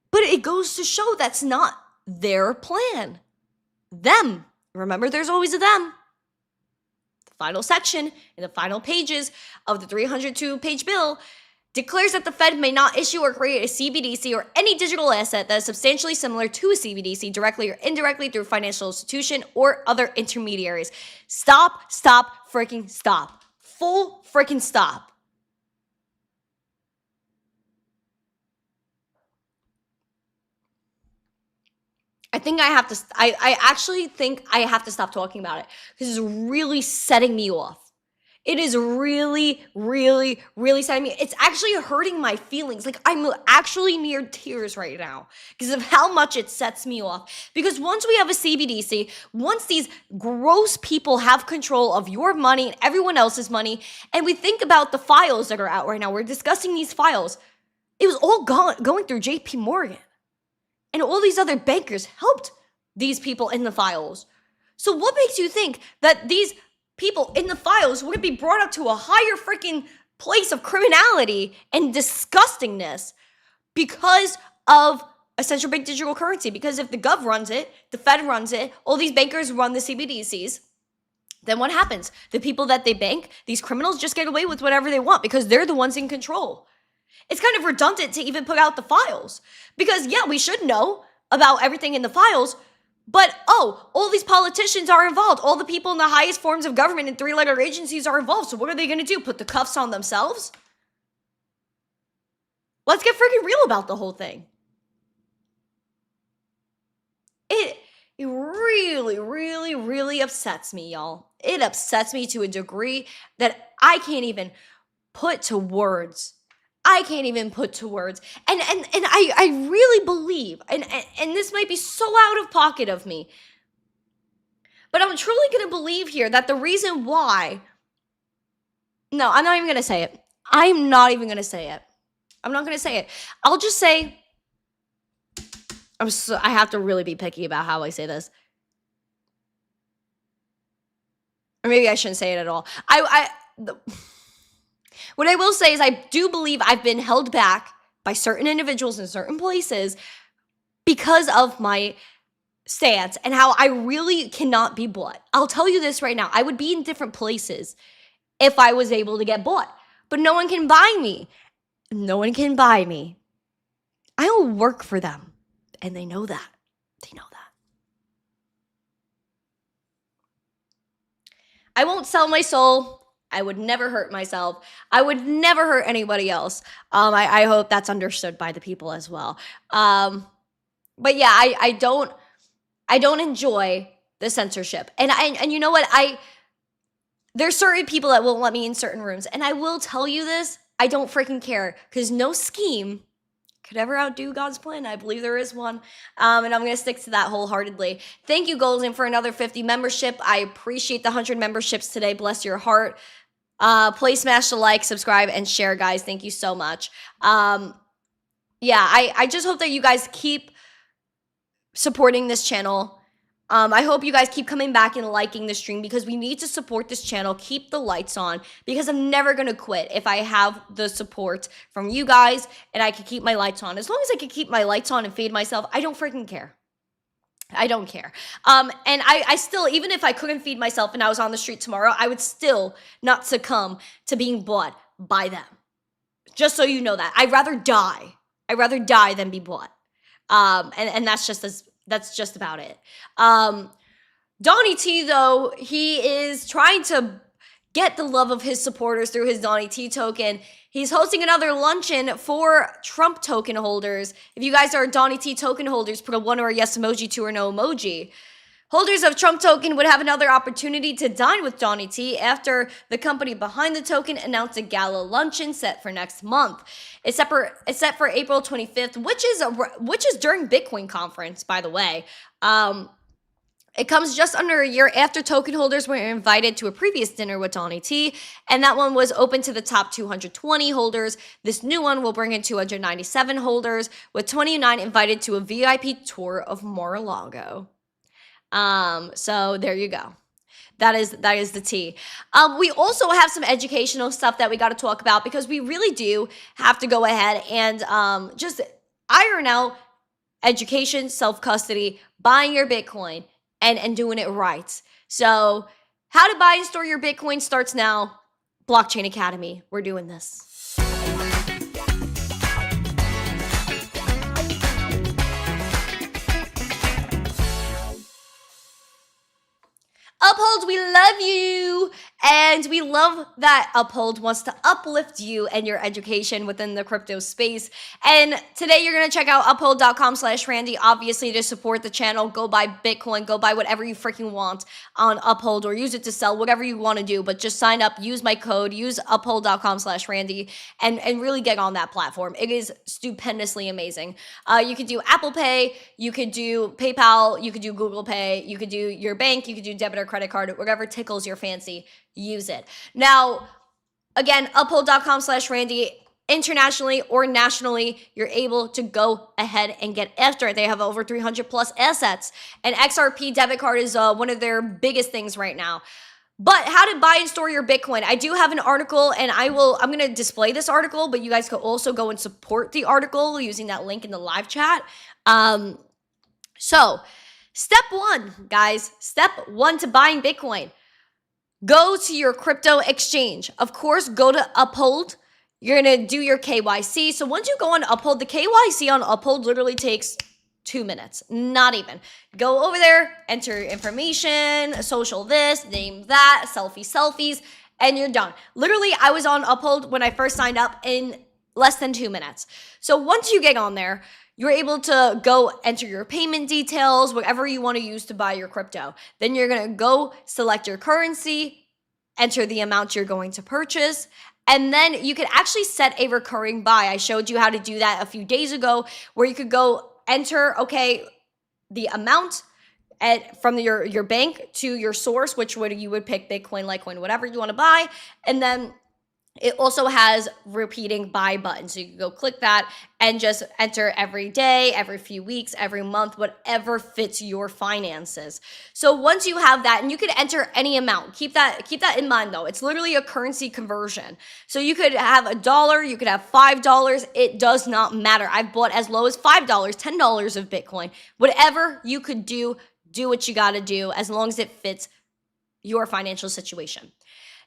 But it goes to show that's not their plan. Them. Remember, there's always a them. The final section in the final pages of the 302-page bill declares that the Fed may not issue or create a CBDC or any digital asset that is substantially similar to a CBDC directly or indirectly through a financial institution or other intermediaries. Stop, stop, freaking stop. Full freaking stop. I actually think I have to stop talking about it because it's really setting me off. It is really, really, really setting me. It's actually hurting my feelings. Like I'm actually near tears right now because of how much it sets me off. Because once we have a CBDC, once these gross people have control of your money and everyone else's money, and we think about the files that are out right now, we're discussing these files. It was all going through JPMorgan. And all these other bankers helped these people in the files. So what makes you think that these people in the files would be brought up to a higher freaking place of criminality and disgustingness because of a central bank digital currency? Because if the gov runs it, the Fed runs it, all these bankers run the CBDCs, then what happens? The people that they bank, these criminals just get away with whatever they want because they're the ones in control. It's kind of redundant to even put out the files because, yeah, we should know about everything in the files, but, all these politicians are involved. All the people in the highest forms of government and three-letter agencies are involved. So what are they going to do? Put the cuffs on themselves? Let's get freaking real about the whole thing. It really, really, really upsets me, y'all. It upsets me to a degree that I can't even put to words. I can't even put to words. And I really believe, and this might be so out of pocket of me, but I'm truly going to believe here that the reason why, no, I'm not even going to say it. I'm not even going to say it. I'm not going to say it. I'll just say, I have to really be picky about how I say this. Or maybe I shouldn't say it at all. What I will say is I do believe I've been held back by certain individuals in certain places because of my stance and how I really cannot be bought. I'll tell you this right now. I would be in different places if I was able to get bought. But no one can buy me. No one can buy me. I will work for them. And they know that. They know that. I won't sell my soul. I would never hurt myself. I would never hurt anybody else. I hope that's understood by the people as well. But yeah, I don't enjoy the censorship. And you know what? There's certain people that won't let me in certain rooms. And I will tell you this, I don't freaking care. Because no scheme could ever outdo God's plan. I believe there is one. And I'm going to stick to that wholeheartedly. Thank you, Golden, for another 50 membership. I appreciate the 100 memberships today. Bless your heart. Please smash the like, subscribe, and share, guys. Thank you so much. Yeah, I just hope that you guys keep supporting this channel. I hope you guys keep coming back and liking the stream because we need to support this channel. Keep the lights on because I'm never going to quit if I have the support from you guys and I can keep my lights on. As long as I can keep my lights on and feed myself, I don't freaking care. I don't care. And I still, even if I couldn't feed myself and I was on the street tomorrow, I would still not succumb to being bought by them. Just so you know that. I'd rather die. I'd rather die than be bought. And that's just about it. Donnie T, though, he is trying to get the love of his supporters through his Donnie T token. He's hosting another luncheon for Trump token holders. If you guys are Donnie T token holders, put a 1 or a yes emoji, 2 or no emoji. Holders of Trump token would have another opportunity to dine with Donnie T after the company behind the token announced a gala luncheon set for next month. It's set for April 25th, which is during Bitcoin conference, by the way. It comes just under a year after token holders were invited to a previous dinner with Donnie T, and that one was open to the top 220 holders. This new one will bring in 297 holders, with 29 invited to a VIP tour of Mar-a-Lago. So there you go. That is the tea. We also have some educational stuff that we got to talk about, because we really do have to go ahead and just iron out education, self-custody, buying your Bitcoin, and doing it right. So how to buy and store your Bitcoin starts now. Blockchain Academy, we're doing this. Uphold, we love you. And we love that Uphold wants to uplift you and your education within the crypto space. And today you're going to check out uphold.com/Randi, obviously, to support the channel. Go buy Bitcoin, go buy whatever you freaking want on Uphold, or use it to sell, whatever you want to do. But just sign up, use my code, use uphold.com/Randi, and really get on that platform. It is stupendously amazing. You could do Apple Pay, you could do PayPal, you could do Google Pay, you could do your bank, you could do debit or credit card, whatever tickles your fancy. Use it. Now, again, uphold.com/Randi, internationally or nationally, you're able to go ahead and get after it. They have over 300 plus assets, and XRP debit card is one of their biggest things right now. But how to buy and store your Bitcoin. I do have an article, and I'm going to display this article, but you guys can also go and support the article using that link in the live chat. So step one, guys, step one to buying Bitcoin. Go to your crypto exchange. Of course, go to Uphold. You're going to do your KYC. So once you go on Uphold, the KYC on Uphold literally takes 2 minutes. Not even. Go over there, enter your information, social this, name that, selfies, and you're done. Literally, I was on Uphold when I first signed up in less than 2 minutes. So once you get on there, you're able to go enter your payment details, whatever you want to use to buy your crypto. Then you're going to go select your currency, enter the amount you're going to purchase, and then you could actually set a recurring buy. I showed you how to do that a few days ago, where you could go enter, the amount from your bank to your source, you would pick Bitcoin, Litecoin, whatever you want to buy, and then it also has repeating buy button. So you can go click that and just enter every day, every few weeks, every month, whatever fits your finances. So once you have that, and you could enter any amount, keep that in mind though. It's literally a currency conversion. So you could have $1, you could have $5. It does not matter. I've bought as low as $5, $10 of Bitcoin. Whatever you could do what you got to do, as long as it fits your financial situation.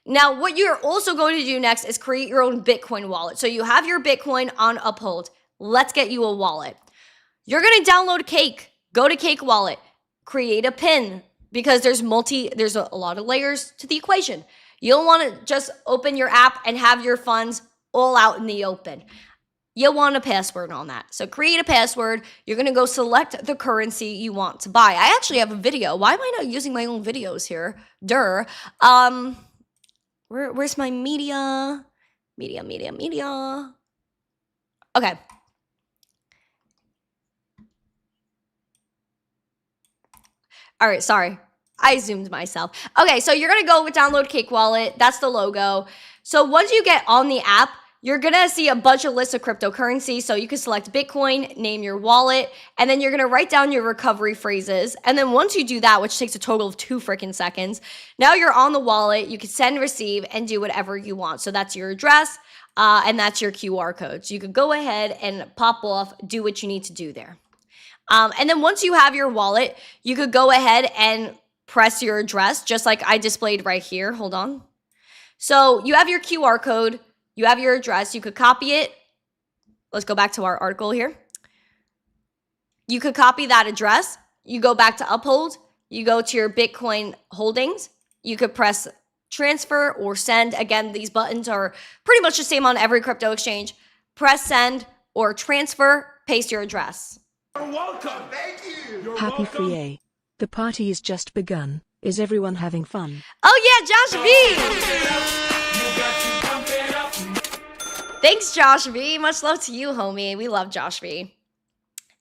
Now, what you're also going to do next is create your own Bitcoin wallet. So you have your Bitcoin on Uphold. Let's get you a wallet. You're going to download Cake. Go to Cake Wallet. Create a PIN, because there's a lot of layers to the equation. You don't want to just open your app and have your funds all out in the open. You'll want a password on that. So create a password. You're going to go select the currency you want to buy. I actually have a video. Why am I not using my own videos here? Where's my media? Media. Okay. All right, sorry. I zoomed myself. Okay, so you're going to go with download Cake Wallet. That's the logo. So once you get on the app, you're going to see a bunch of lists of cryptocurrency. So you can select Bitcoin, name your wallet, and then you're going to write down your recovery phrases. And then once you do that, which takes a total of 2 freaking seconds, now you're on the wallet. You can send, receive, and do whatever you want. So that's your address, and that's your QR code. So you could go ahead and pop off, do what you need to do there. And then once you have your wallet, you could go ahead and press your address, just like I displayed right here. Hold on. So you have your QR code. You have your address. You could copy it. Let's go back to our article here. You could copy that address. You go back to Uphold. You go to your Bitcoin holdings. You could press transfer or send. Again, these buttons are pretty much the same on every crypto exchange. Press send or transfer, paste your address. You're welcome. Thank you. You're Happy welcome. free A. The party is just begun. Is everyone having fun? Oh yeah, Josh V! Thanks, Josh V. Much love to you, homie. We love Josh V.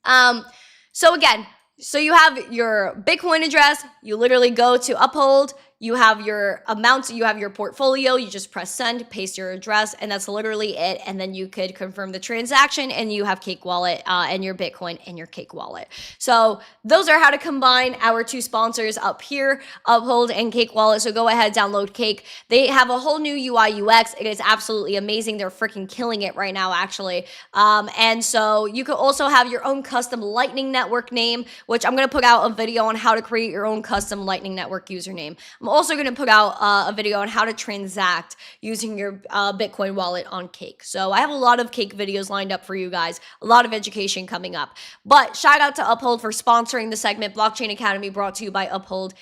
So again, so you have your Bitcoin address, you literally go to Uphold, you have your amount, you have your portfolio, you just press send, paste your address, and that's literally it. And then you could confirm the transaction and you have Cake Wallet and your Bitcoin in your Cake Wallet. So those are how to combine our two sponsors up here, Uphold and Cake Wallet. So go ahead, download Cake. They have a whole new UI UX. It is absolutely amazing. They're freaking killing it right now, actually. And so you could also have your own custom Lightning Network name, which I'm going to put out a video on how to create your own custom Lightning Network username. I'm also going to put out a video on how to transact using your Bitcoin wallet on Cake. So I have a lot of Cake videos lined up for you guys, a lot of education coming up. But shout out to Uphold for sponsoring the segment. Blockchain Academy brought to you by Uphold.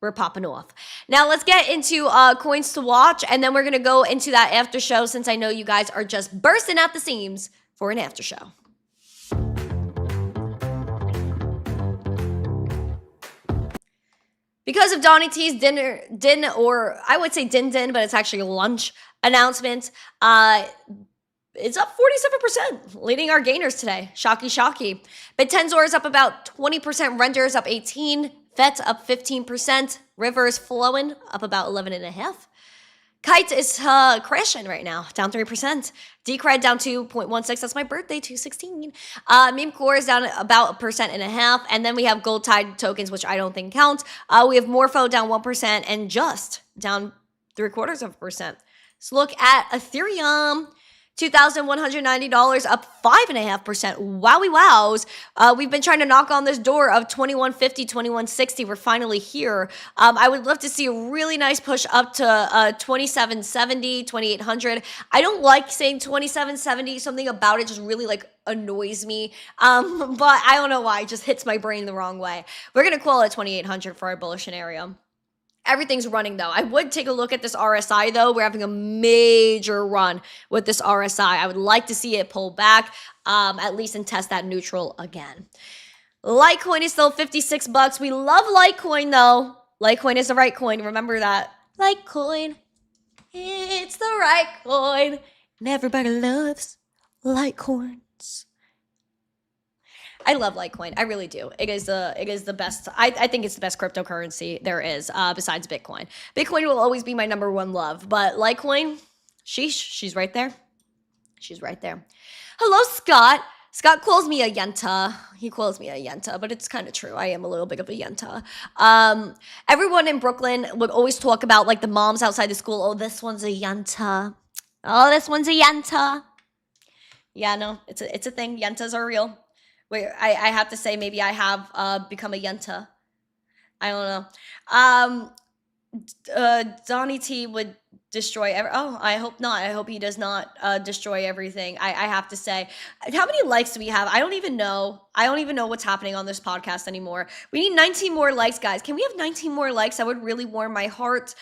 We're popping off. Now let's get into coins to watch, and then we're going to go into that after show since I know you guys are just bursting at the seams for an after show. Because of Donnie T's din, or I would say din, but it's actually lunch announcement, it's up 47%, leading our gainers today. Shocky. BitTensor is up about 20%, Render is up 18%, FET up 15%, River is flowing, up about 11.5%. Kite is crashing right now, down 3%. Decred down 2.16. That's my birthday, 216. Meme Core is down about 1.5%. And then we have Gold Tide tokens, which I don't think count. We have Morpho down 1% and Just down 0.75%. Let's look at Ethereum. $2,190, up 5.5%. Wowie wows. We've been trying to knock on this door of 2150, 2160. We're finally here. I would love to see a really nice push up to 2770, 2800. I don't like saying 2770. Something about it just really like annoys me. But I don't know why. It just hits my brain the wrong way. We're going to call it 2800 for our bullish scenario. Everything's running though. I would take a look at this RSI though. We're having a major run with this RSI. I would like to see it pull back, at least and test that neutral again. Litecoin is still $56. We love Litecoin though. Litecoin is the right coin. Remember that. Litecoin, it's the right coin. And everybody loves Litecoins. I love Litecoin. I really do. It is the best. I think it's the best cryptocurrency there is besides Bitcoin. Bitcoin will always be my number one love, but Litecoin, she's right there. She's right there. Hello, Scott. Scott calls me a yenta. He calls me a yenta, but it's kind of true. I am a little bit of a yenta. Everyone in Brooklyn would always talk about like the moms outside the school. Oh, this one's a yenta. Oh, this one's a yenta. Yeah, no, it's a thing. Yentas are real. Wait, I have to say maybe I have become a yenta. I don't know. Donnie T would destroy oh, I hope not. I hope he does not destroy everything. I have to say. How many likes do we have? I don't even know. I don't even know what's happening on this podcast anymore. We need 19 more likes, guys. Can we have 19 more likes? That would really warm my heart.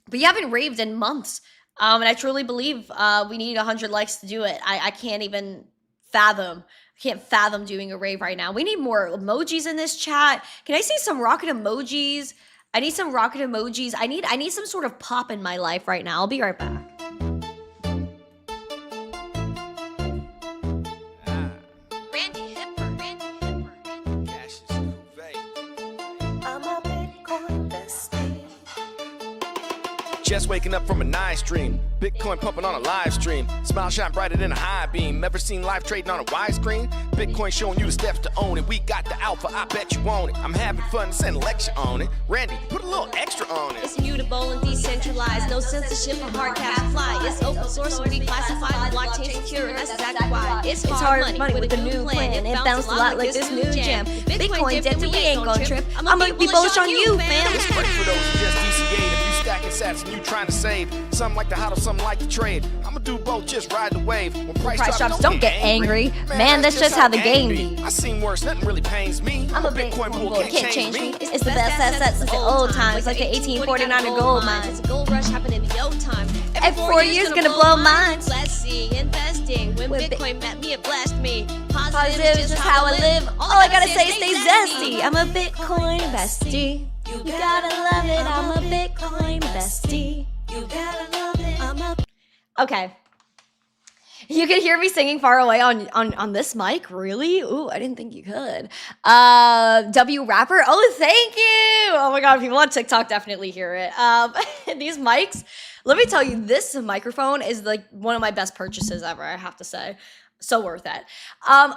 We haven't raved in months. And I truly believe we need 100 likes to do it. I can't even fathom. I can't fathom doing a rave right now. We need more emojis in this chat. Can I see some rocket emojis? I need some rocket emojis. I need some sort of pop in my life right now. I'll be right back. Randi Hipper. Cash is conveyed. I'm a Bitcoin bestie. Just waking up from a nice dream. Bitcoin pumping on a live stream. Smile shine brighter than a high beam. Ever seen live trading on a widescreen? Bitcoin showing you the steps to own it. We got the alpha, I bet you want it. I'm having fun, send a lecture on it. Randy, put a little extra on it. It's mutable and decentralized. No censorship or hard cash fly. It's open source and reclassified. Blockchain secure, and that's exactly why. It's hard money with a new plan. It bounced a lot like this new jam. Bitcoin dipped and we ain't gon' trip. I'ma be bullish on you, fam. It's great for those who just DCA'd. If you stacking sats and you you trying to save. Some like to hodl, some like to trade. I'ma do both, just ride the wave. When price drops, don't get angry. Man, that's just how the game be. I seen worse, nothing really pains me. I'm a Bitcoin bull, can't change me. It's the best asset since the old times, like the 1849 gold mines. Gold rush happened in your time. Every 4 years gonna blow minds. Let's see, investing. When Bitcoin met me, it blessed me. Positive is just how I live. All I gotta say is stay zesty. I'm a Bitcoin bestie. You gotta love it. I'm a Bitcoin bestie. You gotta love it. I'm a Okay. You can hear me singing far away on this mic? Really? Ooh, I didn't think you could. W Rapper? Oh, thank you! Oh my god, people on TikTok definitely hear it. These mics, let me tell you, this microphone is like one of my best purchases ever, I have to say. So worth it.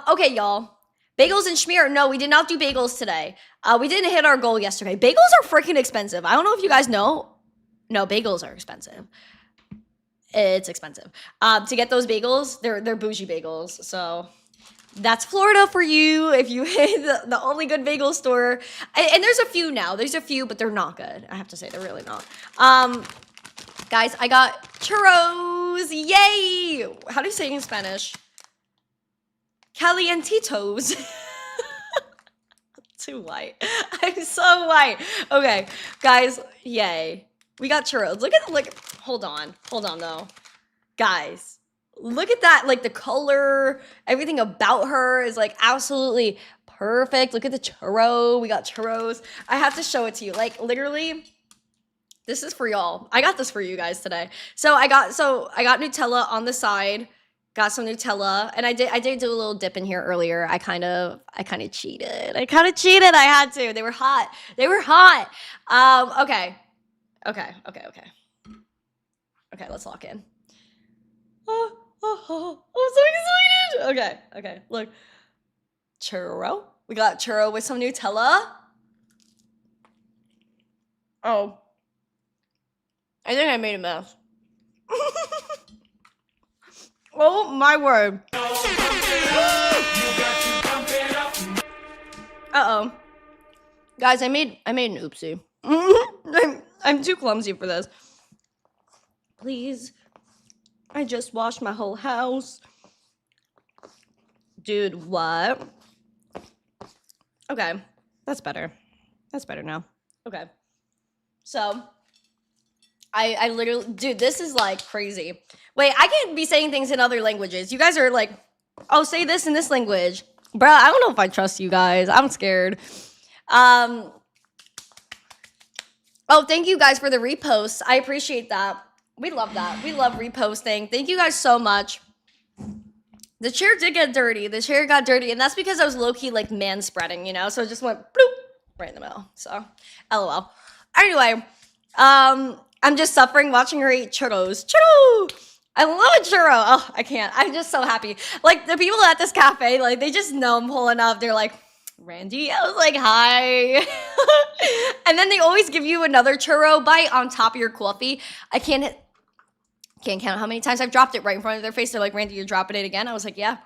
Okay, y'all. Bagels and schmear. No, we did not do bagels today. We didn't hit our goal yesterday. Bagels are freaking expensive. I don't know if you guys know. No, bagels are expensive. It's expensive. To get those bagels, they're bougie bagels. So that's Florida for you. If you hit the only good bagel store. And there's a few now. There's a few, but they're not good. I have to say, they're really not. Guys, I got churros. Yay! How do you say it in Spanish? Calientitos. Too white. I'm so white. Okay, guys, yay. We got churros. Look, hold on though. Guys, look at that. Like the color, everything about her is like absolutely perfect. Look at the churro. We got churros. I have to show it to you. Like literally, this is for y'all. I got this for you guys today. So I got Nutella on the side. Got some Nutella, and I did do a little dip in here earlier. I kind of cheated. I had to. They were hot. Okay. Okay, let's lock in. Oh, I'm so excited. Okay, look. Churro. We got churro with some Nutella. Oh. I think I made a mess. Oh my word. Uh-oh. Guys, I made an oopsie. I'm too clumsy for this. Please. I just washed my whole house. Dude, what? Okay. That's better. That's better now. Okay. So, I literally, dude, this is like crazy. Wait, I can't be saying things in other languages. You guys are like, oh, say this in this language. Bruh, I don't know if I trust you guys. I'm scared. Oh, thank you guys for the reposts. I appreciate that. We love that. We love reposting. Thank you guys so much. The chair did get dirty. The chair got dirty, and that's because I was low-key like man-spreading, you know? So it just went bloop right in the middle. So, LOL. Anyway, I'm just suffering watching her eat churros. Churro! I love a churro. Oh, I can't. I'm just so happy. Like, the people at this cafe, like, they just know I'm pulling up. They're like, Randy? I was like, hi. And then they always give you another churro bite on top of your coffee. I can't count how many times I've dropped it right in front of their face. They're like, Randy, you're dropping it again? I was like, yeah.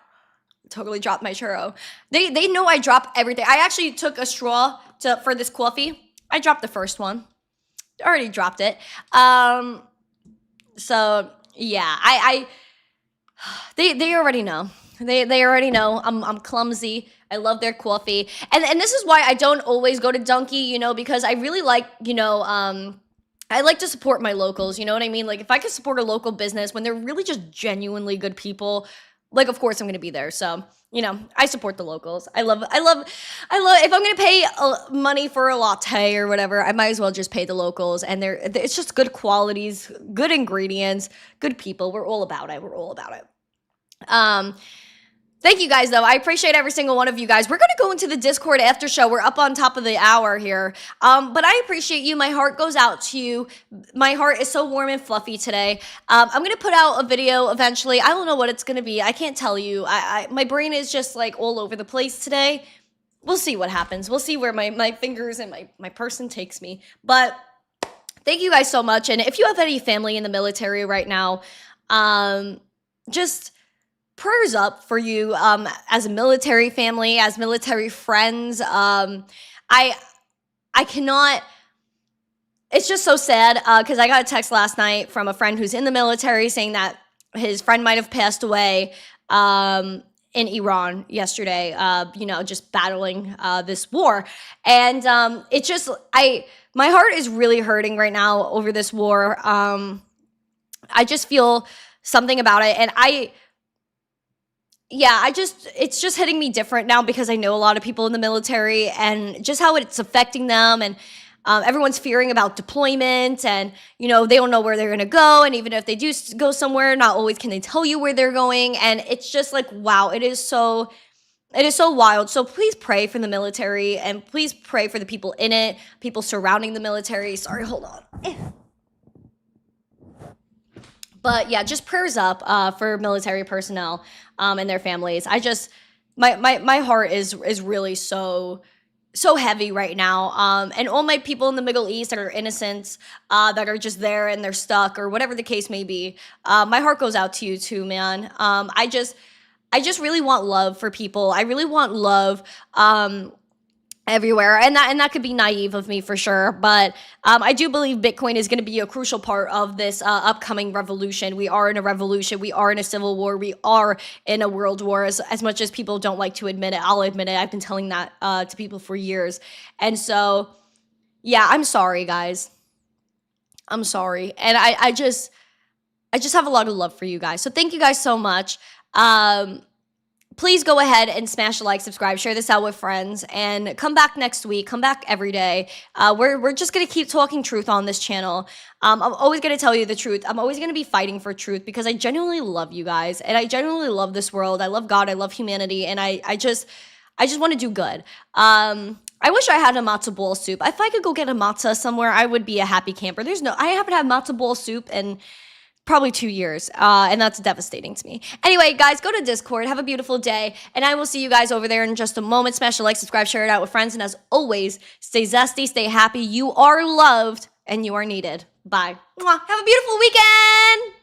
Totally dropped my churro. They know I drop everything. I actually took a straw for this coffee. I dropped the first one. Already dropped it. So yeah, they already know. They already know I'm clumsy. I love their coffee. And this is why I don't always go to Dunky, you know, because I really like, you know, I like to support my locals, you know what I mean? Like if I can support a local business when they're really just genuinely good people, like of course I'm going to be there. So, you know, I support the locals. I love if I'm going to pay money for a latte or whatever, I might as well just pay the locals. And it's just good qualities, good ingredients, good people. We're all about it. Thank you guys, though. I appreciate every single one of you guys. We're going to go into the Discord after show. We're up on top of the hour here. But I appreciate you. My heart goes out to you. My heart is so warm and fluffy today. I'm going to put out a video eventually. I don't know what it's going to be. I can't tell you. My brain is just like all over the place today. We'll see what happens. We'll see where my fingers and my person takes me. But thank you guys so much. And if you have any family in the military right now, just prayers up for you as a military family, as military friends. I cannot it's just so sad because I got a text last night from a friend who's in the military saying that his friend might have passed away in Iran yesterday, just battling this war. And my heart is really hurting right now over this war. I just feel something about it. And it's just hitting me different now because I know a lot of people in the military and just how it's affecting them. And everyone's fearing about deployment and, they don't know where they're going to go. And even if they do go somewhere, not always can they tell you where they're going. And it's just like, wow, it is so wild. So please pray for the military and please pray for the people in it, people surrounding the military. Sorry, hold on. But yeah, just prayers up for military personnel and their families. My heart is really so heavy right now. And all my people in the Middle East that are innocent, that are just there and they're stuck or whatever the case may be. My heart goes out to you too, man. I just really want love for people. I really want love everywhere. And that could be naive of me for sure. But I do believe Bitcoin is going to be a crucial part of this upcoming revolution. We are in a revolution. We are in a civil war. We are in a world war. As much as people don't like to admit it, I'll admit it. I've been telling that to people for years. And so, yeah, I'm sorry, guys. I'm sorry. And I just have a lot of love for you guys. So thank you guys so much. Please go ahead and smash the like, subscribe, share this out with friends, and come back next week. Come back every day. We're just going to keep talking truth on this channel. I'm always going to tell you the truth. I'm always going to be fighting for truth because I genuinely love you guys, and I genuinely love this world. I love God. I love humanity, and I just want to do good. I wish I had a matzo ball soup. If I could go get a matzo somewhere, I would be a happy camper. I haven't had matzo ball soup and probably 2 years, and that's devastating to me. Anyway, guys, go to Discord. Have a beautiful day, and I will see you guys over there in just a moment. Smash the like, subscribe, share it out with friends, and as always, stay zesty, stay happy. You are loved, and you are needed. Bye. Mwah. Have a beautiful weekend!